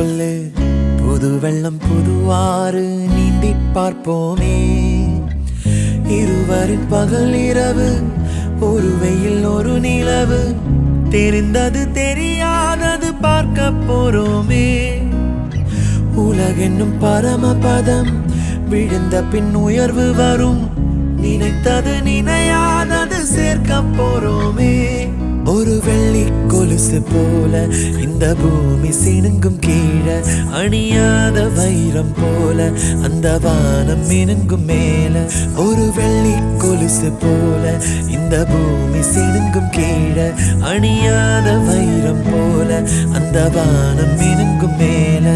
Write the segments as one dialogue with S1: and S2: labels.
S1: சொல்லு. புது வெள்ளம் புதுவாறு நீந்தி பார்ப்போமே. இருவரின் பகல் இரவு, ஒரு வெயில் ஒரு நிலவு, தெரிந்தது தெரியாதது பார்க்க போறோமே. உலகென்னும் பரமபதம், விழுந்த பின் உயர்வு வரும், நினைத்தது நினையாதது சேர்க்க போறோமே. ஒரு வெள்ளி கொலுசு போல இந்த பூமி சினுங்கும் கீழே, அணியாத வைரம் போல அந்த வானம் மினுங்கும் மேல. ஒரு வெள்ளி கொலுசு போல இந்த பூமி சினுங்கும் கீழே, அணியாத வைரம் போல அந்த வானம் மினுங்கும் மேல.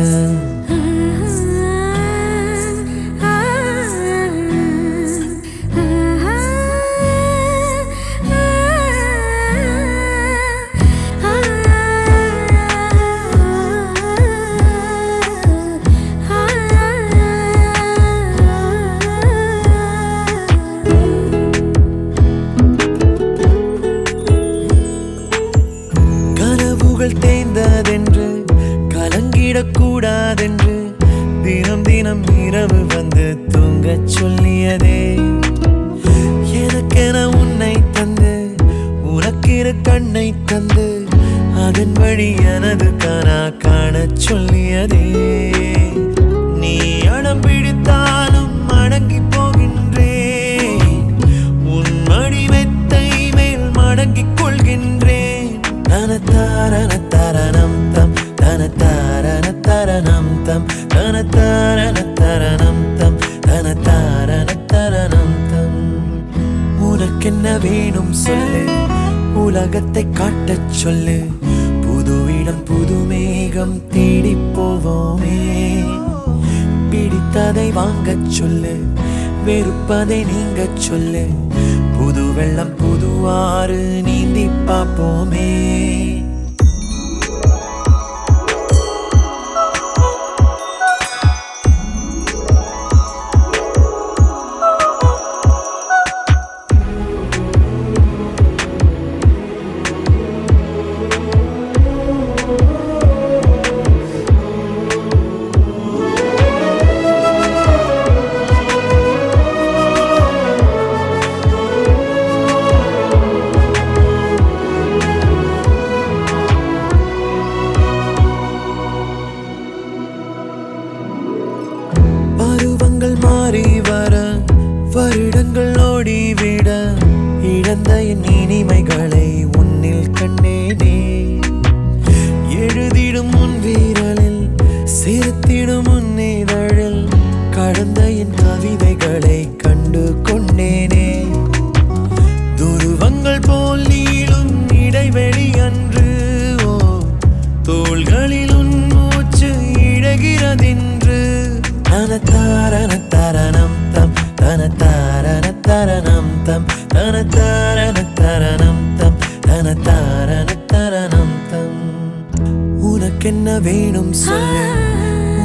S1: தேய்ந்ததென்று கலங்கிடக்கூடாதென்று தினம் தினம் இரவு வந்து தூங்கச் சொல்லியதே. எனக்கென உன்னை தந்து உனக்கிரு கண்ணை தந்து, அதன் வழி எனது கனா காணச் சொல்லியதே. நீ அடம் பிடித்தாலும் அடங்கி போகின்றேன், உன் மடி மெத்தை மேல் மடங்கிக் கொள்கின்றேன். தனத்தாரண தரணம் தம், தனத்தாரண தரணம் தம், தனத்தாரண தரணம் தம், தனத்தாரண தரணம் தம். உனக்கென்ன வேணும் சொல்லு, உலகத்தை காட்டச் சொல்லு. புது இடம் புது மேகம் தேடி போவோமே. பிடித்ததை வாங்கச் சொல்லு, வெறுப்பதை நீங்கச் சொல்லு. புது வெள்ளம் புதுவாறு நீந்தி பார்ப்போமே. மாறி வர வருடங்கள் ஓடிவிட, இழந்த என் இனிமைகளை உன்னில் கண்டேனே. எழுதிடும் உன் வீரலில், சிரித்திடும் உன் இதழில், கடந்த என் கவிதைகளை கண்டு கொண்டேனே. துருவங்கள் போல் நீளும் இடைவெளி அன்று, ஓ தோள்களில் உன் மூச்சு இழகிறதென்று. தனத்தாரண தரணம் தம், தனத்தாரண தரணம் தம், தனத்தாரண தரணம் தம், தனத்தாரண தரணம் தம். உனக்கென்ன வேணும் சொல்லு,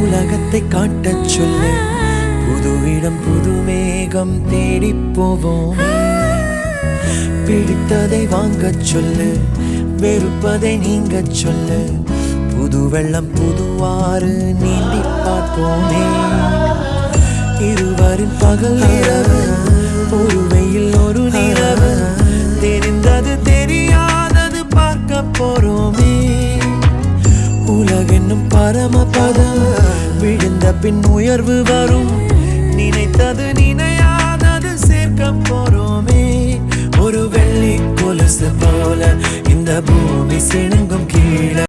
S1: உலகத்தை காட்டச் சொல்லு. புது இடம் புது மேகம் தேடி போவோம். பிடித்ததை வாங்கச் சொல்லு, வெறுப்பதை நீங்கச் சொல்லு. புது வெள்ளம் புதுவாறு நீந்தி பார்ப்போமே. இருவரின் பகல் இரவு, ஒரு வெயில் ஒரு நிலவு, தெரிந்தது தெரியாதது பார்க்க போறோமே. உலகென்னும் பரமபதம், விழுந்த பின் உயர்வு வரும், நினைத்தது நினையாதது சேர்க்க போறோமே. ஒரு வெள்ளி கொலுசு போல இந்த பூமி சினுங்கும் கீழே.